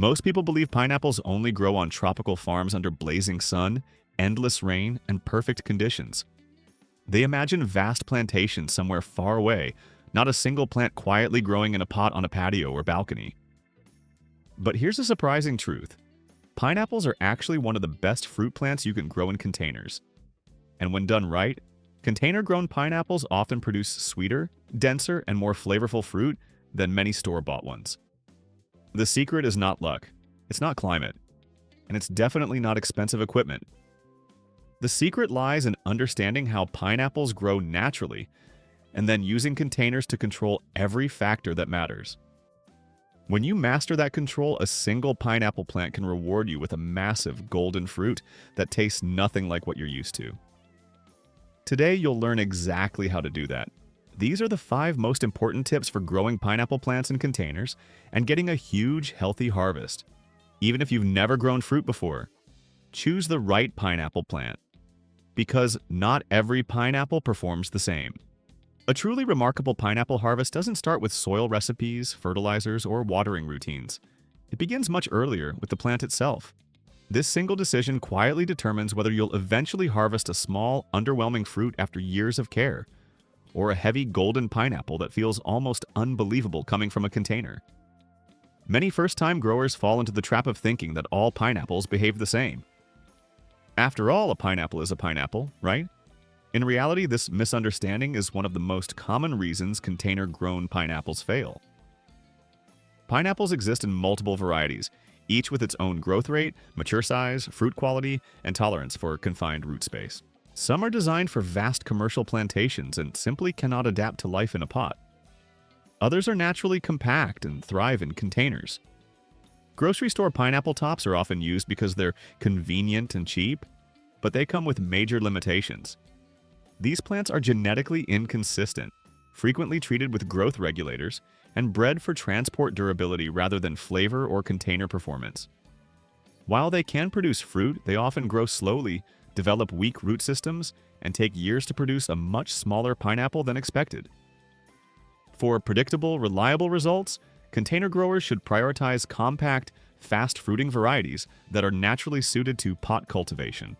Most people believe pineapples only grow on tropical farms under blazing sun, endless rain, and perfect conditions. They imagine vast plantations somewhere far away, not a single plant quietly growing in a pot on a patio or balcony. But here's a surprising truth. Pineapples are actually one of the best fruit plants you can grow in containers. And when done right, container-grown pineapples often produce sweeter, denser, and more flavorful fruit than many store-bought ones. The secret is not luck, it's not climate, and it's definitely not expensive equipment. The secret lies in understanding how pineapples grow naturally and then using containers to control every factor that matters. When you master that control, a single pineapple plant can reward you with a massive golden fruit that tastes nothing like what you're used to. Today, you'll learn exactly how to do that. These are the 5 most important tips for growing pineapple plants in containers and getting a huge, healthy harvest. Even if you've never grown fruit before, choose the right pineapple plant. Because not every pineapple performs the same. A truly remarkable pineapple harvest doesn't start with soil recipes, fertilizers, or watering routines. It begins much earlier with the plant itself. This single decision quietly determines whether you'll eventually harvest a small, underwhelming fruit after years of care, or a heavy golden pineapple that feels almost unbelievable coming from a container. Many first-time growers fall into the trap of thinking that all pineapples behave the same. After all, a pineapple is a pineapple, right? In reality, this misunderstanding is one of the most common reasons container-grown pineapples fail. Pineapples exist in multiple varieties, each with its own growth rate, mature size, fruit quality, and tolerance for confined root space. Some are designed for vast commercial plantations and simply cannot adapt to life in a pot. Others are naturally compact and thrive in containers. Grocery store pineapple tops are often used because they're convenient and cheap, but they come with major limitations. These plants are genetically inconsistent, frequently treated with growth regulators, and bred for transport durability rather than flavor or container performance. While they can produce fruit, they often grow slowly, develop weak root systems, and take years to produce a much smaller pineapple than expected. For predictable, reliable results, container growers should prioritize compact, fast-fruiting varieties that are naturally suited to pot cultivation.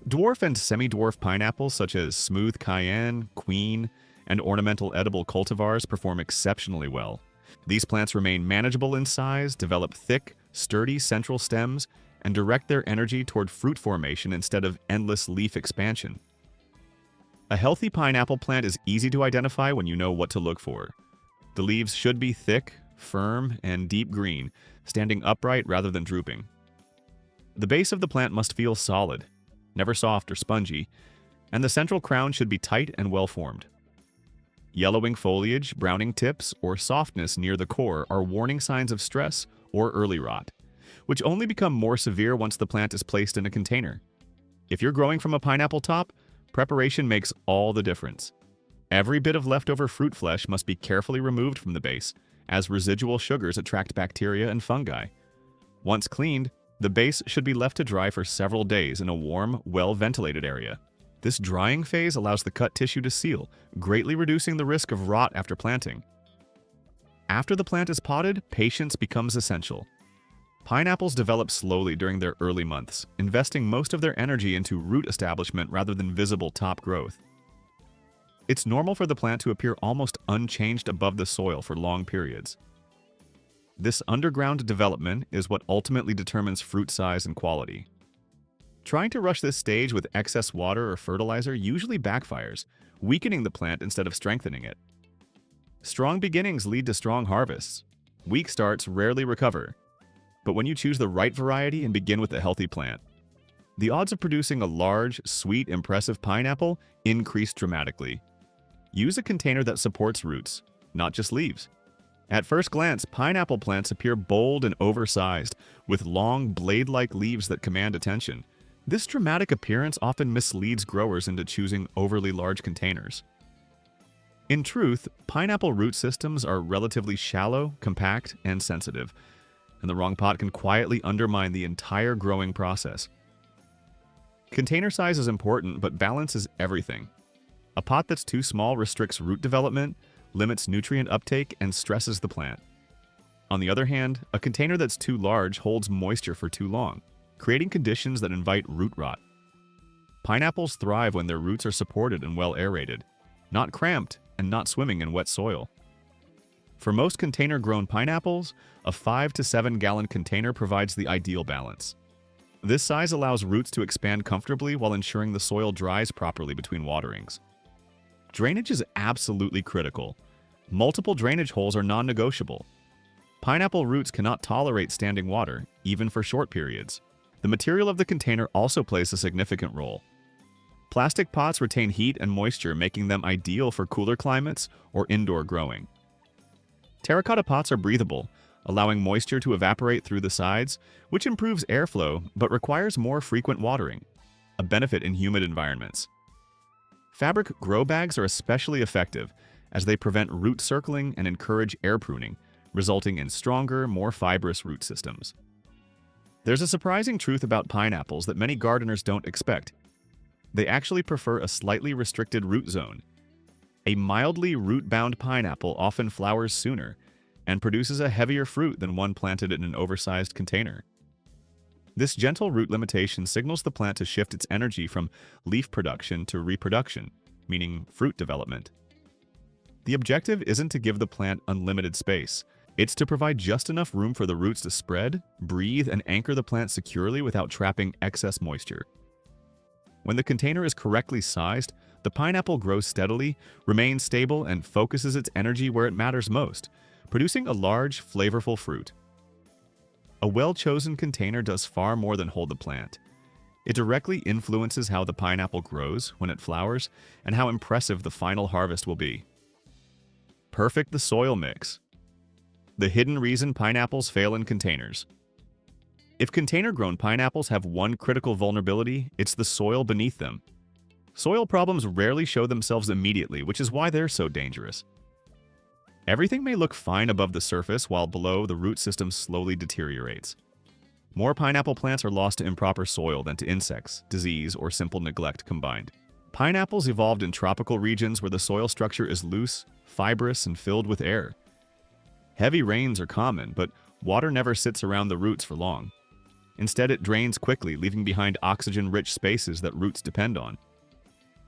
Dwarf and semi-dwarf pineapples such as smooth cayenne, queen, and ornamental edible cultivars perform exceptionally well. These plants remain manageable in size, develop thick, sturdy central stems, and direct their energy toward fruit formation instead of endless leaf expansion. A healthy pineapple plant is easy to identify when you know what to look for. The leaves should be thick, firm, and deep green, standing upright rather than drooping. The base of the plant must feel solid, never soft or spongy, and the central crown should be tight and well-formed. Yellowing foliage, browning tips, or softness near the core are warning signs of stress or early rot, which only become more severe once the plant is placed in a container. If you're growing from a pineapple top, preparation makes all the difference. Every bit of leftover fruit flesh must be carefully removed from the base, as residual sugars attract bacteria and fungi. Once cleaned, the base should be left to dry for several days in a warm, well-ventilated area. This drying phase allows the cut tissue to seal, greatly reducing the risk of rot after planting. After the plant is potted, patience becomes essential. Pineapples develop slowly during their early months, investing most of their energy into root establishment rather than visible top growth. It's normal for the plant to appear almost unchanged above the soil for long periods. This underground development is what ultimately determines fruit size and quality. Trying to rush this stage with excess water or fertilizer usually backfires, weakening the plant instead of strengthening it. Strong beginnings lead to strong harvests. Weak starts rarely recover. But when you choose the right variety and begin with a healthy plant, the odds of producing a large, sweet, impressive pineapple increase dramatically. Use a container that supports roots, not just leaves. At first glance, pineapple plants appear bold and oversized, with long, blade-like leaves that command attention. This dramatic appearance often misleads growers into choosing overly large containers. In truth, pineapple root systems are relatively shallow, compact, and sensitive, and the wrong pot can quietly undermine the entire growing process. Container size is important, but balance is everything. A pot that's too small restricts root development, limits nutrient uptake, and stresses the plant. On the other hand, a container that's too large holds moisture for too long, creating conditions that invite root rot. Pineapples thrive when their roots are supported and well aerated, not cramped and not swimming in wet soil. For most container-grown pineapples, a 5 to 7 gallon container provides the ideal balance. This size allows roots to expand comfortably while ensuring the soil dries properly between waterings. Drainage is absolutely critical. Multiple drainage holes are non-negotiable. Pineapple roots cannot tolerate standing water, even for short periods. The material of the container also plays a significant role. Plastic pots retain heat and moisture, making them ideal for cooler climates or indoor growing. Terracotta pots are breathable, allowing moisture to evaporate through the sides, which improves airflow but requires more frequent watering, a benefit in humid environments. Fabric grow bags are especially effective as they prevent root circling and encourage air pruning, resulting in stronger, more fibrous root systems. There's a surprising truth about pineapples that many gardeners don't expect. They actually prefer a slightly restricted root zone. A mildly root-bound pineapple often flowers sooner and produces a heavier fruit than one planted in an oversized container. This gentle root limitation signals the plant to shift its energy from leaf production to reproduction, meaning fruit development. The objective isn't to give the plant unlimited space. It's to provide just enough room for the roots to spread, breathe, and anchor the plant securely without trapping excess moisture. When the container is correctly sized, the pineapple grows steadily, remains stable, and focuses its energy where it matters most, producing a large, flavorful fruit. A well-chosen container does far more than hold the plant. It directly influences how the pineapple grows when it flowers and how impressive the final harvest will be. Perfect the soil mix. The hidden reason pineapples fail in containers. If container-grown pineapples have one critical vulnerability, it's the soil beneath them. Soil problems rarely show themselves immediately, which is why they're so dangerous. Everything may look fine above the surface, while below, the root system slowly deteriorates. More pineapple plants are lost to improper soil than to insects, disease, or simple neglect combined. Pineapples evolved in tropical regions where the soil structure is loose, fibrous, and filled with air. Heavy rains are common, but water never sits around the roots for long. Instead, it drains quickly, leaving behind oxygen-rich spaces that roots depend on.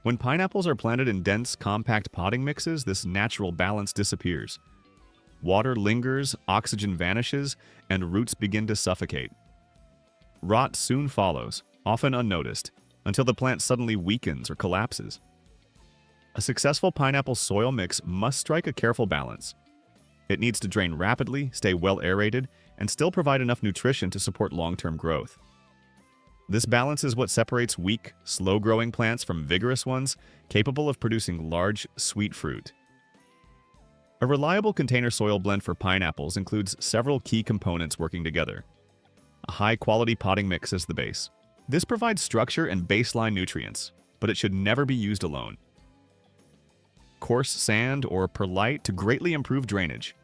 When pineapples are planted in dense, compact potting mixes, this natural balance disappears. Water lingers, oxygen vanishes, and roots begin to suffocate. Rot soon follows, often unnoticed, until the plant suddenly weakens or collapses. A successful pineapple soil mix must strike a careful balance. It needs to drain rapidly, stay well aerated, and still provide enough nutrition to support long-term growth. This balance is what separates weak, slow-growing plants from vigorous ones capable of producing large, sweet fruit. A reliable container soil blend for pineapples includes several key components working together. A high-quality potting mix is the base. This provides structure and baseline nutrients, but it should never be used alone. Coarse sand or perlite to greatly improve drainage.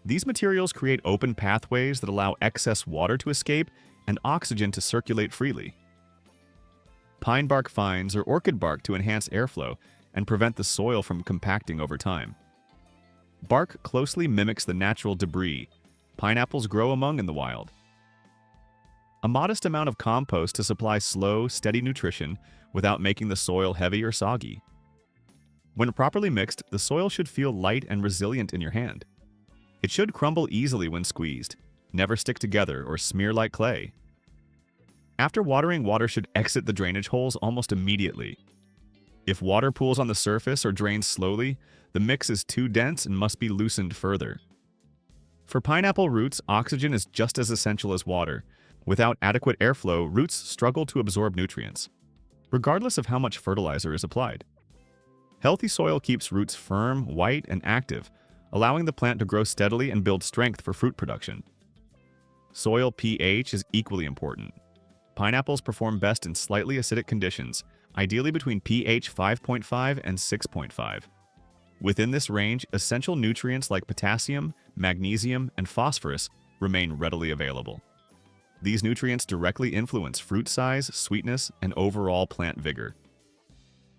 These materials create open pathways that allow excess water to escape and oxygen to circulate freely. Pine bark fines or orchid bark to enhance airflow and prevent the soil from compacting over time. Bark closely mimics the natural debris pineapples grow among in the wild. A modest amount of compost to supply slow, steady nutrition without making the soil heavy or soggy. When properly mixed, the soil should feel light and resilient in your hand. It should crumble easily when squeezed, never stick together or smear like clay. After watering, water should exit the drainage holes almost immediately. If water pools on the surface or drains slowly, the mix is too dense and must be loosened further. For pineapple roots, oxygen is just as essential as water. Without adequate airflow, roots struggle to absorb nutrients, regardless of how much fertilizer is applied. Healthy soil keeps roots firm, white, and active, allowing the plant to grow steadily and build strength for fruit production. Soil pH is equally important. Pineapples perform best in slightly acidic conditions, ideally between pH 5.5 and 6.5. Within this range, essential nutrients like potassium, magnesium, and phosphorus remain readily available. These nutrients directly influence fruit size, sweetness, and overall plant vigor.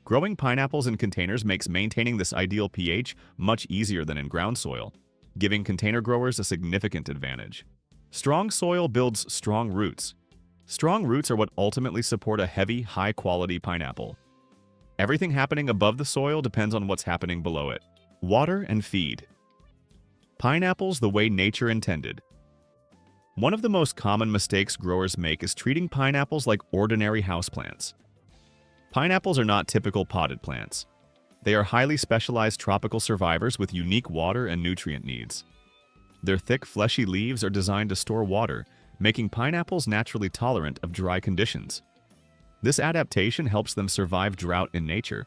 Growing pineapples in containers makes maintaining this ideal pH much easier than in ground soil. giving container growers a significant advantage. Strong soil builds strong roots. Strong roots are what ultimately support a heavy, high-quality pineapple. Everything happening above the soil depends on what's happening below it. Water and feed. Pineapples the way nature intended. One of the most common mistakes growers make is treating pineapples like ordinary houseplants. Pineapples are not typical potted plants. They are highly specialized tropical survivors with unique water and nutrient needs. Their thick, fleshy leaves are designed to store water, making pineapples naturally tolerant of dry conditions. This adaptation helps them survive drought in nature,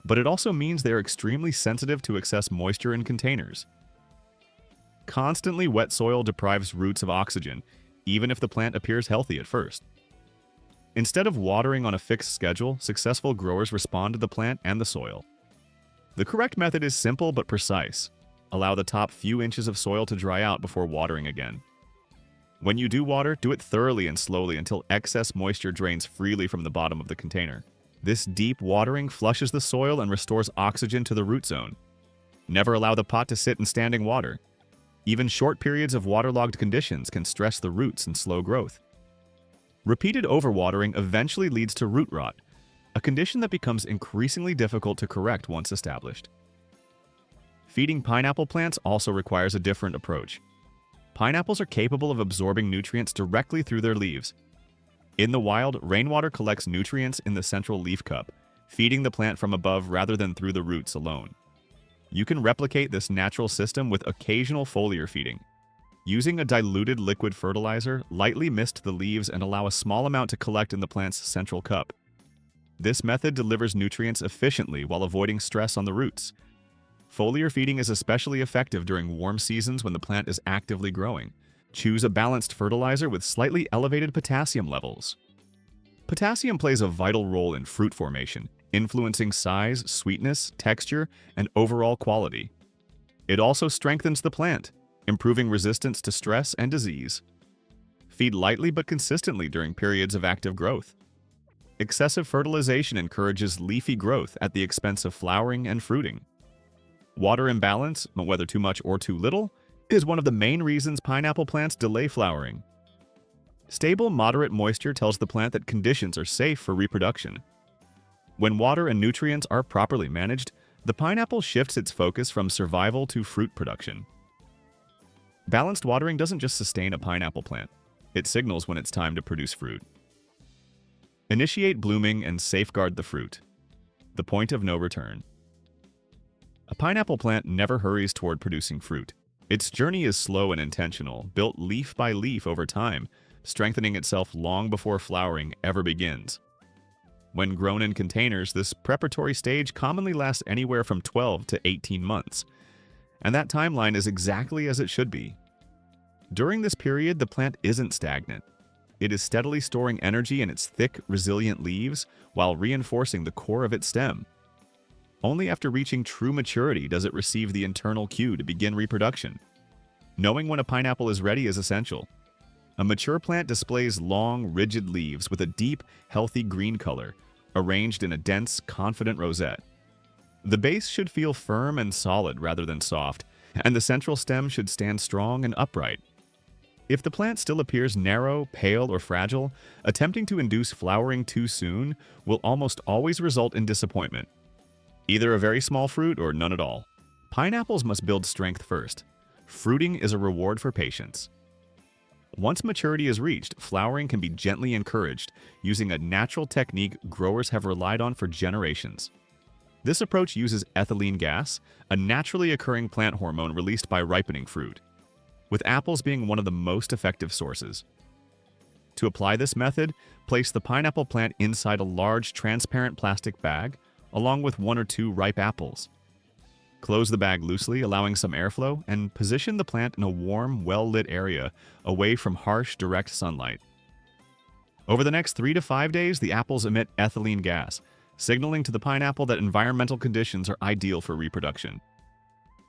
but it also means they are extremely sensitive to excess moisture in containers. Constantly wet soil deprives roots of oxygen, even if the plant appears healthy at first. Instead of watering on a fixed schedule, successful growers respond to the plant and the soil. The correct method is simple but precise. Allow the top few inches of soil to dry out before watering again. When you do water, do it thoroughly and slowly until excess moisture drains freely from the bottom of the container. This deep watering flushes the soil and restores oxygen to the root zone. Never allow the pot to sit in standing water. Even short periods of waterlogged conditions can stress the roots and slow growth. Repeated overwatering eventually leads to root rot, a condition that becomes increasingly difficult to correct once established. Feeding pineapple plants also requires a different approach. Pineapples are capable of absorbing nutrients directly through their leaves. In the wild, rainwater collects nutrients in the central leaf cup, feeding the plant from above rather than through the roots alone. You can replicate this natural system with occasional foliar feeding. Using a diluted liquid fertilizer, lightly mist the leaves and allow a small amount to collect in the plant's central cup. This method delivers nutrients efficiently while avoiding stress on the roots. Foliar feeding is especially effective during warm seasons when the plant is actively growing. Choose a balanced fertilizer with slightly elevated potassium levels. Potassium plays a vital role in fruit formation, influencing size, sweetness, texture, and overall quality. It also strengthens the plant, improving resistance to stress and disease. Feed lightly but consistently during periods of active growth. Excessive fertilization encourages leafy growth at the expense of flowering and fruiting. Water imbalance, whether too much or too little, is one of the main reasons pineapple plants delay flowering. Stable, moderate moisture tells the plant that conditions are safe for reproduction. When water and nutrients are properly managed, the pineapple shifts its focus from survival to fruit production. Balanced watering doesn't just sustain a pineapple plant, it signals when it's time to produce fruit. Initiate blooming and safeguard the fruit. The point of no return. A pineapple plant never hurries toward producing fruit. Its journey is slow and intentional, built leaf by leaf over time, strengthening itself long before flowering ever begins. When grown in containers, this preparatory stage commonly lasts anywhere from 12 to 18 months, and that timeline is exactly as it should be. During this period, the plant isn't stagnant. It is steadily storing energy in its thick, resilient leaves while reinforcing the core of its stem. Only after reaching true maturity does it receive the internal cue to begin reproduction. Knowing when a pineapple is ready is essential. A mature plant displays long, rigid leaves with a deep, healthy green color, arranged in a dense, confident rosette. The base should feel firm and solid rather than soft, and the central stem should stand strong and upright. If the plant still appears narrow, pale, or fragile, attempting to induce flowering too soon will almost always result in disappointment. Either a very small fruit or none at all. Pineapples must build strength first. Fruiting is a reward for patience. Once maturity is reached, flowering can be gently encouraged using a natural technique growers have relied on for generations. This approach uses ethylene gas, a naturally occurring plant hormone released by ripening fruit, with apples being one of the most effective sources. To apply this method, place the pineapple plant inside a large transparent plastic bag, along with 1 or 2 ripe apples. Close the bag loosely, allowing some airflow, and position the plant in a warm, well-lit area away from harsh, direct sunlight. Over the next 3 to 5 days, the apples emit ethylene gas, signaling to the pineapple that environmental conditions are ideal for reproduction.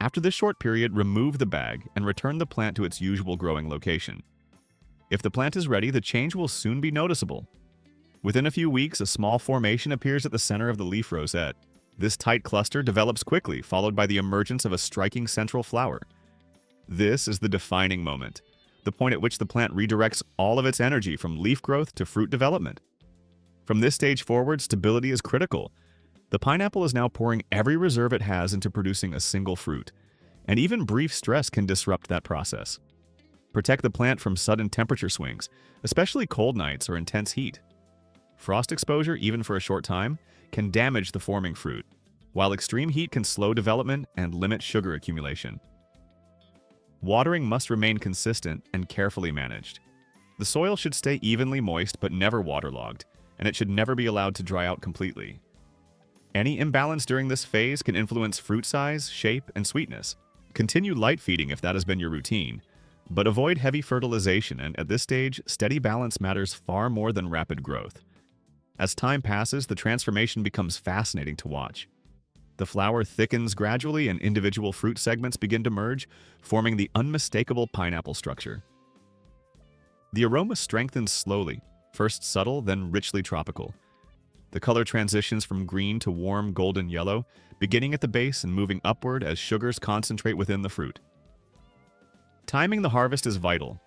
After this short period, remove the bag and return the plant to its usual growing location. If the plant is ready, the change will soon be noticeable. Within a few weeks, a small formation appears at the center of the leaf rosette. This tight cluster develops quickly, followed by the emergence of a striking central flower. This is the defining moment, the point at which the plant redirects all of its energy from leaf growth to fruit development. From this stage forward, stability is critical. The pineapple is now pouring every reserve it has into producing a single fruit, and even brief stress can disrupt that process. Protect the plant from sudden temperature swings, especially cold nights or intense heat. Frost exposure, even for a short time, can damage the forming fruit, while extreme heat can slow development and limit sugar accumulation. Watering must remain consistent and carefully managed. The soil should stay evenly moist but never waterlogged, and it should never be allowed to dry out completely. Any imbalance during this phase can influence fruit size, shape, and sweetness. Continue light feeding if that has been your routine, but avoid heavy fertilization, and at this stage, steady balance matters far more than rapid growth. As time passes, the transformation becomes fascinating to watch. The flower thickens gradually and individual fruit segments begin to merge, forming the unmistakable pineapple structure. The aroma strengthens slowly, first subtle, then richly tropical. The color transitions from green to warm golden yellow, beginning at the base and moving upward as sugars concentrate within the fruit. Timing the harvest is vital.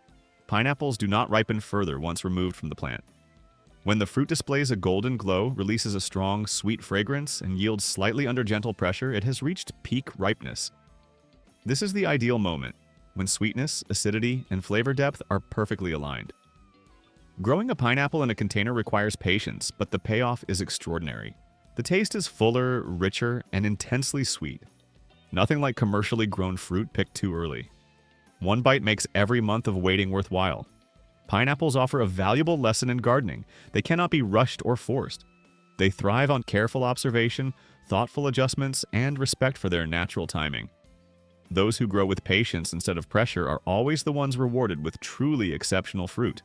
Pineapples do not ripen further once removed from the plant. When the fruit displays a golden glow, releases a strong, sweet fragrance, and yields slightly under gentle pressure, it has reached peak ripeness. This is the ideal moment, when sweetness, acidity, and flavor depth are perfectly aligned. Growing a pineapple in a container requires patience, but the payoff is extraordinary. The taste is fuller, richer, and intensely sweet. Nothing like commercially grown fruit picked too early. One bite makes every month of waiting worthwhile. Pineapples offer a valuable lesson in gardening. They cannot be rushed or forced. They thrive on careful observation, thoughtful adjustments, and respect for their natural timing. Those who grow with patience instead of pressure are always the ones rewarded with truly exceptional fruit.